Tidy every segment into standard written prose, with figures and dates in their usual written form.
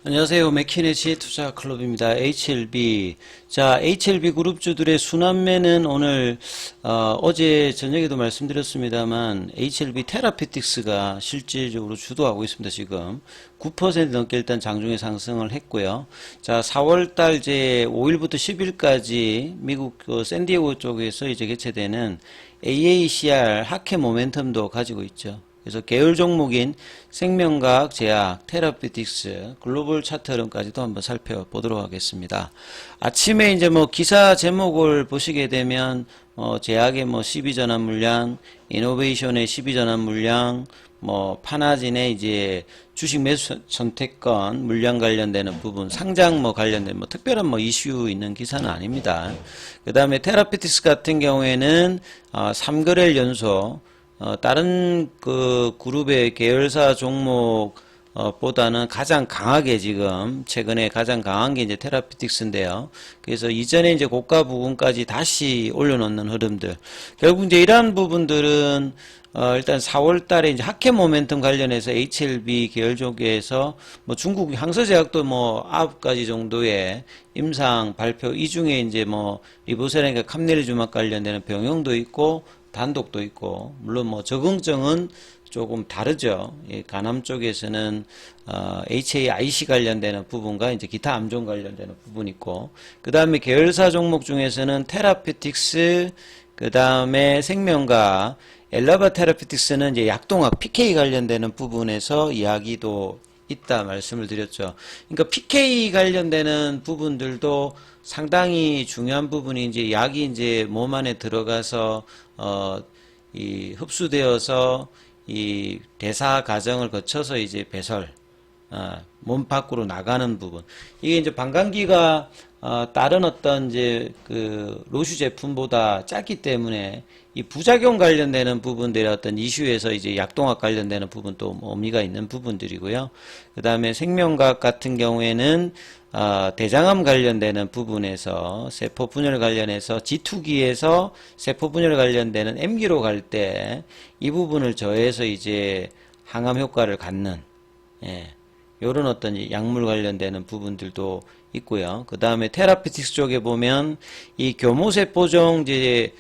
안녕하세요. 맥키네시 투자 클럽입니다. HLB. 자, HLB 그룹주들의 순환매는 오늘, 어제 저녁에도 말씀드렸습니다만, HLB 테라피틱스가 실질적으로 주도하고 있습니다. 지금 9% 넘게 일단 장중에 상승을 했고요. 자, 4월달 이제 5일부터 10일까지 미국 샌디에고 쪽에서 이제 개최되는 AACR 하케 모멘텀도 가지고 있죠. 그래서 계열 종목인 생명과학, 제약, 테라피틱스, 글로벌 차트 흐름까지도 한번 살펴보도록 하겠습니다. 아침에 이제 뭐 기사 제목을 보시게 되면 제약의 뭐 12전환 물량, 이노베이션의 12전환 물량, 뭐 파나진의 이제 주식 매수 선택권 물량 관련되는 부분, 상장 뭐 관련된 뭐 특별한 뭐 이슈 있는 기사는 아닙니다. 그 다음에 테라피틱스 같은 경우에는 3거래일 연속 다른 그 그룹의 계열사 종목 보다는 가장 강하게 지금 최근에 가장 강한 게 이제 테라피틱스인데요. 그래서 이전에 이제 고가 부분까지 다시 올려놓는 흐름들. 결국 이제 이러한 부분들은 일단 4월 달에 이제 하케 모멘텀 관련해서 HLB 계열 쪽에서 뭐 중국 항서제약도 뭐 9가지 정도의 임상 발표, 이 중에 이제 뭐 리보세라니까 캄넬리주막 관련되는 병용도 있고 단독도 있고, 물론 뭐 적응증은 조금 다르죠. 간암 쪽에서는 HAIC 관련되는 부분과 이제 기타 암종 관련되는 부분이 있고, 그 다음에 계열사 종목 중에서는 테라피틱스, 그 다음에 생명과 엘라바 테라피틱스는 이제 약동학 PK 관련되는 부분에서 이야기도 있다 말씀을 드렸죠. 그러니까 PK 관련되는 부분들도 상당히 중요한 부분이 이제 약이 이제 몸 안에 들어가서 이 흡수되어서 이 대사 과정을 거쳐서 이제 배설, 몸 밖으로 나가는 부분. 이게 이제 방광기가 다른 어떤 이제 그 로슈 제품보다 작기 때문에 이 부작용 관련되는 부분들의 어떤 이슈에서 이제 약동학 관련되는 부분도 뭐 의미가 있는 부분들이고요. 그 다음에 생명과학 같은 경우에는 대장암 관련되는 부분에서 세포 분열 관련해서 G2기에서 세포 분열 관련되는 M기로 갈 때 이 부분을 저해서 이제 항암 효과를 갖는, 요런 어떤 약물 관련되는 부분들도 있고요. 그 다음에 테라피틱스 쪽에 보면 이 교모세포종 이제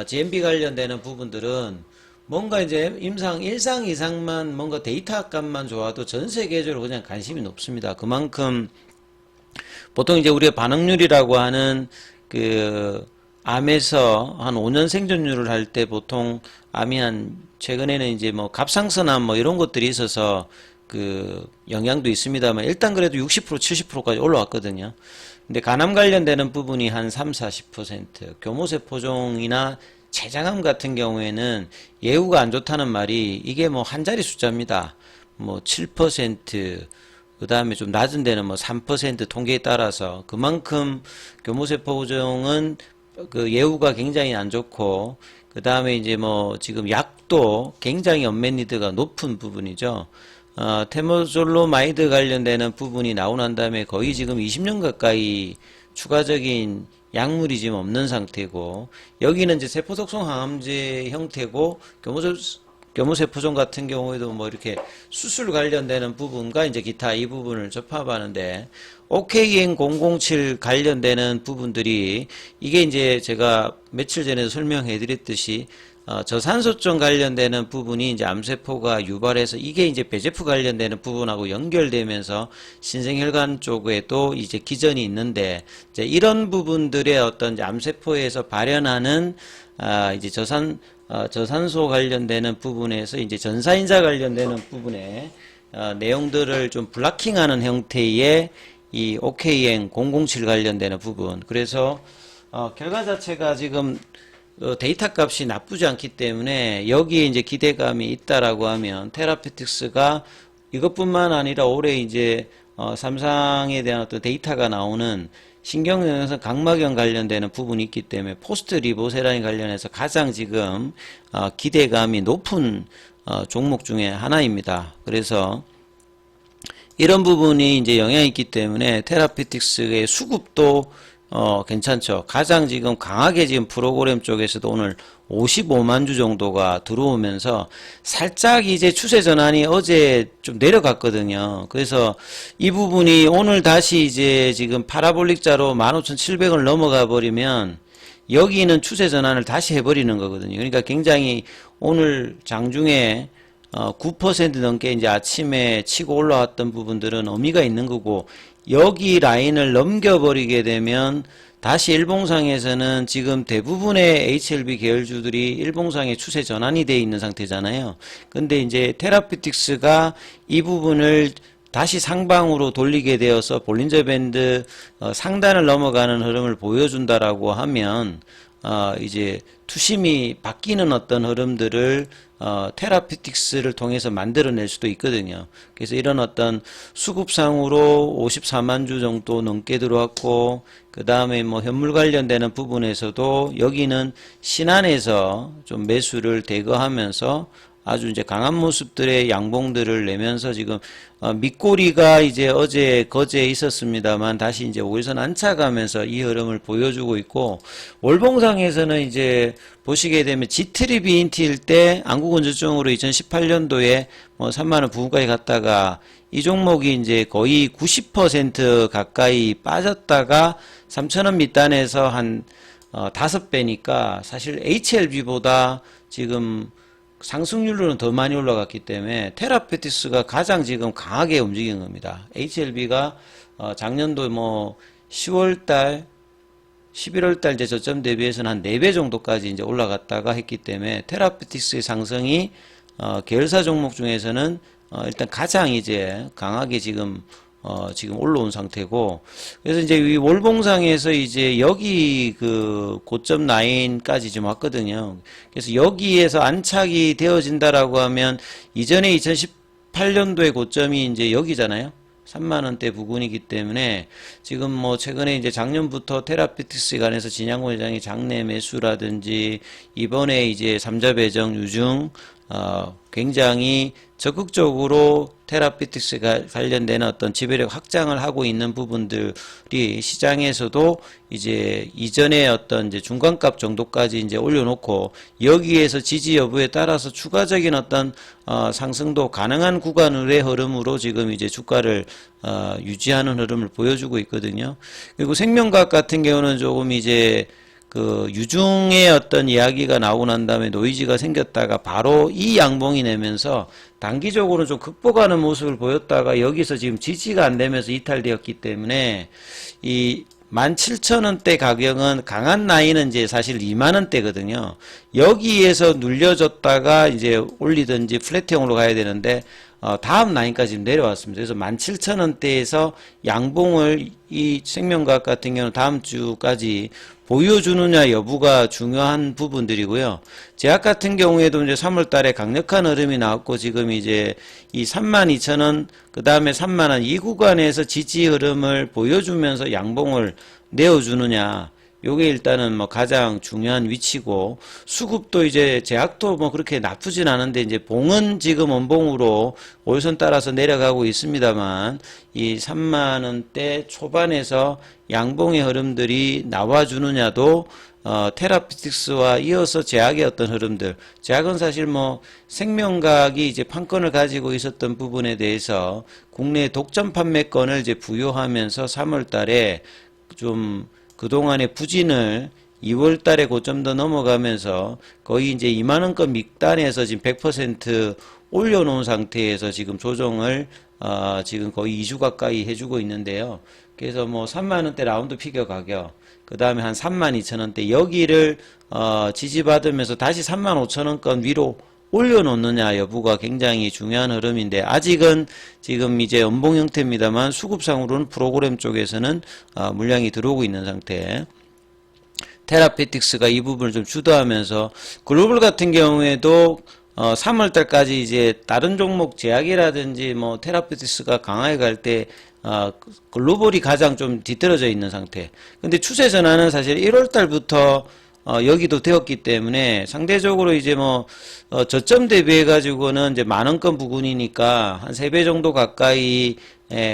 GMP 관련되는 부분들은 뭔가 이제 임상 1상 이상만 뭔가 데이터 값만 좋아도 전 세계적으로 그냥 관심이 높습니다. 그만큼 보통 이제 우리가 반응률이라고 하는 그 암에서 한 5년 생존율을 할 때 보통 암이 한 최근에는 이제 뭐 갑상선암 뭐 이런 것들이 있어서 그 영향도 있습니다만 일단 그래도 60% 70%까지 올라왔거든요. 근데 간암 관련되는 부분이 한 3, 40%, 교모세포종이나 췌장암 같은 경우에는 예후가 안 좋다는 말이 이게 뭐 한 자리 숫자입니다. 뭐 7%, 그 다음에 좀 낮은 데는 뭐 3% 통계에 따라서 그만큼 교모세포종은 그 예후가 굉장히 안 좋고, 그 다음에 이제 뭐 지금 약도 굉장히 언맷니드가 높은 부분이죠. 테모졸로마이드 관련되는 부분이 나오고 난 다음에 거의 지금 20년 가까이 추가적인 약물이 지금 없는 상태고, 여기는 이제 세포독성 항암제 형태고, 교모세포종 같은 경우에도 뭐 이렇게 수술 관련되는 부분과 이제 기타 이 부분을 접합하는데, OKN007 관련되는 부분들이 이게 이제 제가 며칠 전에 설명해 드렸듯이 저산소증 관련되는 부분이 이제 암세포가 유발해서 이게 이제 배제프 관련되는 부분하고 연결되면서 신생혈관 쪽에도 이제 기전이 있는데, 이제 이런 부분들의 어떤 이제 암세포에서 발현하는 이제 저산소 관련되는 부분에서 이제 전사인자 관련되는 부분에 내용들을 좀 블락킹하는 형태의 이 OKN007 관련되는 부분. 그래서 결과 자체가 지금 데이터 값이 나쁘지 않기 때문에 여기에 이제 기대감이 있다라고 하면 테라피틱스가 이것뿐만 아니라 올해 이제 삼상에 대한 어떤 데이터가 나오는 신경영양성 각막염 관련되는 부분이 있기 때문에 포스트 리보세라인 관련해서 가장 지금 기대감이 높은 종목 중에 하나입니다. 그래서 이런 부분이 이제 영향이 있기 때문에 테라피틱스의 수급도 괜찮죠. 가장 지금 강하게 지금 프로그램 쪽에서도 오늘 55만 주 정도가 들어오면서 살짝 이제 추세 전환이 어제 좀 내려갔거든요. 그래서 이 부분이 오늘 다시 이제 지금 파라볼릭자로 15,700을 넘어가 버리면 여기는 추세 전환을 다시 해버리는 거거든요. 그러니까 굉장히 오늘 장중에 9% 넘게 이제 아침에 치고 올라왔던 부분들은 의미가 있는 거고, 여기 라인을 넘겨버리게 되면 다시 일봉상에서는 지금 대부분의 HLB 계열주들이 일봉상의 추세 전환이 되어 있는 상태잖아요. 근데 이제 테라피틱스가 이 부분을 다시 상방으로 돌리게 되어서 볼린저 밴드 상단을 넘어가는 흐름을 보여준다라고 하면 이제 투심이 바뀌는 어떤 흐름들을 테라피틱스를 통해서 만들어낼 수도 있거든요. 그래서 이런 어떤 수급상으로 54만 주 정도 넘게 들어왔고, 그 다음에 뭐 현물 관련되는 부분에서도 여기는 신안에서 좀 매수를 대거하면서 아주 이제 강한 모습들의 양봉들을 내면서 지금 밑꼬리가 이제 어제 거제에 있었습니다만 다시 이제 5일선 안착하면서 이 흐름을 보여주고 있고, 월봉상에서는 이제 보시게 되면 G트립이 인티일 때 안구건조증으로 2018년도에 뭐 3만원 부근까지 갔다가 이 종목이 이제 거의 90% 가까이 빠졌다가 3,000원 밑단에서 한 5배니까 사실 HLB보다 지금 상승률로는 더 많이 올라갔기 때문에 테라피틱스가 가장 지금 강하게 움직인 겁니다. HLB가 작년도 뭐 10월달, 11월달 이제 저점 대비해서는 한 4배 정도까지 이제 올라갔다가 했기 때문에 테라피틱스의 상승이 계열사 종목 중에서는 일단 가장 이제 강하게 지금 올라온 상태고, 그래서 이제 이 월봉상에서 이제 여기 그 고점 라인까지 좀 왔거든요. 그래서 여기에서 안착이 되어진다라고 하면 이전에 2018년도의 고점이 이제 여기잖아요. 3만원대 부근이기 때문에 지금 뭐 최근에 이제 작년부터 테라피틱스에 관해서 진양고 회장이 장내 매수라든지 이번에 이제 삼자 배정 유증 굉장히 적극적으로 테라피틱스가 관련된 어떤 지배력 확장을 하고 있는 부분들이 시장에서도 이제 이전에 어떤 이제 중간값 정도까지 이제 올려놓고 여기에서 지지 여부에 따라서 추가적인 어떤 상승도 가능한 구간의 흐름으로 지금 이제 주가를 유지하는 흐름을 보여주고 있거든요. 그리고 생명과학 같은 경우는 조금 이제 그 유중의 어떤 이야기가 나오고 난 다음에 노이즈가 생겼다가 바로 이 양봉이 내면서 단기적으로 좀 극복하는 모습을 보였다가 여기서 지금 지지가 안 되면서 이탈되었기 때문에 이 17,000원대 가격은 강한 라인은 이제 사실 2만원대거든요. 여기에서 눌려줬다가 이제 올리든지 플랫형으로 가야 되는데 다음 라인까지 내려왔습니다. 그래서 17,000원대에서 양봉을 이 생명과학 같은 경우는 다음 주까지 보여주느냐 여부가 중요한 부분들이고요. 제약 같은 경우에도 이제 3월 달에 강력한 흐름이 나왔고 지금 이제 이 32,000원 그 다음에 3만원 이 구간에서 지지 흐름을 보여주면서 양봉을 내어주느냐, 요게 일단은 뭐 가장 중요한 위치고, 수급도 이제 제약도 뭐 그렇게 나쁘진 않은데 이제 봉은 지금 원봉으로 5일선 따라서 내려가고 있습니다만 이 3만원대 초반에서 양봉의 흐름들이 나와주느냐도 테라피틱스와 이어서 제약의 어떤 흐름들, 제약은 사실 뭐 생명과학이 이제 판권을 가지고 있었던 부분에 대해서 국내 독점 판매권을 이제 부여하면서 3월 달에 좀 그동안의 부진을 2월 달에 고점도 넘어가면서 거의 이제 2만원권 밑단에서 지금 100% 올려놓은 상태에서 지금 조정을 지금 거의 2주 가까이 해주고 있는데요. 그래서 뭐 3만원대 라운드 피겨 가격, 그 다음에 한 32,000원대 여기를 지지받으면서 다시 35,000원권 위로 올려놓느냐 여부가 굉장히 중요한 흐름인데, 아직은 지금 이제 연봉 형태입니다만 수급상으로는 프로그램 쪽에서는 물량이 들어오고 있는 상태. 테라피틱스가 이 부분을 좀 주도하면서 글로벌 같은 경우에도 3월달까지 이제 다른 종목 제약이라든지 뭐 테라피틱스가 강하게 갈 때 글로벌이 가장 좀 뒤떨어져 있는 상태. 근데 추세 전환은 사실 1월달부터 여기도 되었기 때문에 상대적으로 이제 뭐 저점 대비해 가지고는 이제 만원권 부근이니까 한 3배 정도 가까이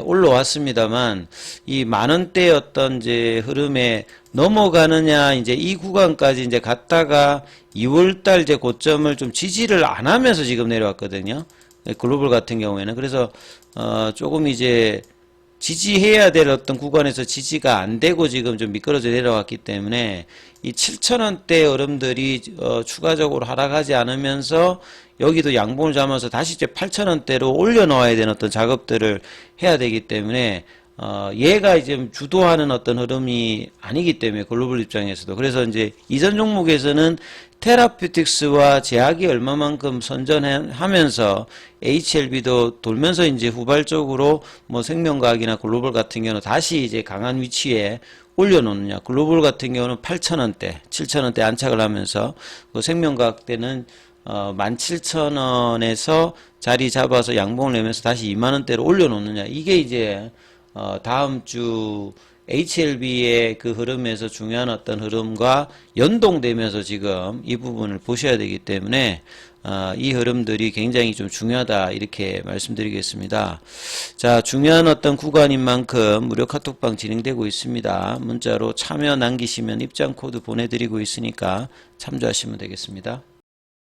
올라왔습니다만 이 만원대 어떤 이제 흐름에 넘어가느냐 이제 이 구간까지 이제 갔다가 2월달 이제 고점을 좀 지지를 안 하면서 지금 내려왔거든요. 글로벌 같은 경우에는 그래서 조금 이제 지지해야 될 어떤 구간에서 지지가 안 되고 지금 좀 미끄러져 내려왔기 때문에 이 7,000원대 흐름들이 추가적으로 하락하지 않으면서 여기도 양봉을 잡아서 다시 이제 8,000원대로 올려놓아야 되는 어떤 작업들을 해야 되기 때문에 얘가 이제 주도하는 어떤 흐름이 아니기 때문에 글로벌 입장에서도 그래서 이제 이전 종목에서는 테라퓨틱스와 제약이 얼마만큼 선전하면서 HLB도 돌면서 이제 후발적으로 뭐 생명과학이나 글로벌 같은 경우는 다시 이제 강한 위치에 올려놓느냐. 글로벌 같은 경우는 8,000원대, 7,000원대 안착을 하면서 그 생명과학 때는 17,000원에서 자리 잡아서 양봉을 내면서 다시 20,000원대로 올려놓느냐. 이게 이제 다음 주 HLB의 그 흐름에서 중요한 어떤 흐름과 연동되면서 지금 이 부분을 보셔야 되기 때문에 이 흐름들이 굉장히 좀 중요하다 이렇게 말씀드리겠습니다. 자, 중요한 어떤 구간인 만큼 무료 카톡방 진행되고 있습니다. 문자로 참여 남기시면 입장 코드 보내드리고 있으니까 참조하시면 되겠습니다.